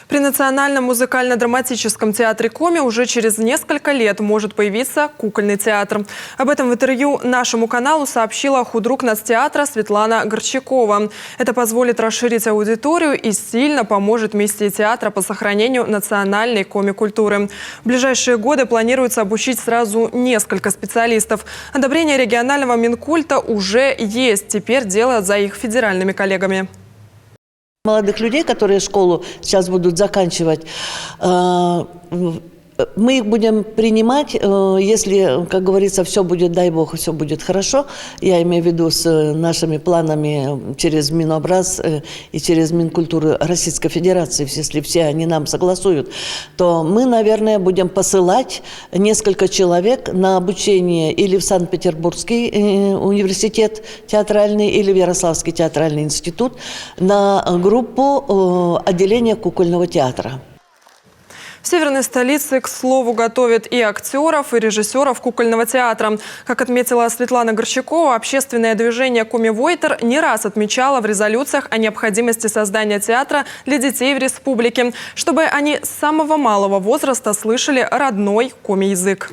При Национальном музыкально-драматическом театре Коми уже через несколько лет может появиться кукольный театр. Об этом в интервью нашему каналу сообщила худрук нацтеатра Светлана Горчакова. Это позволит расширить аудиторию и сильно поможет миссии театра по сохранению национальной коми-культуры. В ближайшие годы планируется обучить сразу несколько специалистов. Одобрение регионального Минкульта уже есть. Теперь дело за их федеральными коллегами. Молодых людей, которые школу сейчас будут заканчивать, мы их будем принимать, если, как говорится, все будет, дай Бог, все будет хорошо. Я имею в виду с нашими планами через Минобраз и через Минкультуру Российской Федерации, если все они нам согласуют, то мы, наверное, будем посылать несколько человек на обучение или в Санкт-Петербургский университет театральный, или в Ярославский театральный институт на группу отделения кукольного театра. В северной столице, к слову, готовят и актеров, и режиссеров кукольного театра. Как отметила Светлана Горчакова, общественное движение «Коми-Войтер» не раз отмечало в резолюциях о необходимости создания театра для детей в республике, чтобы они с самого малого возраста слышали родной коми-язык.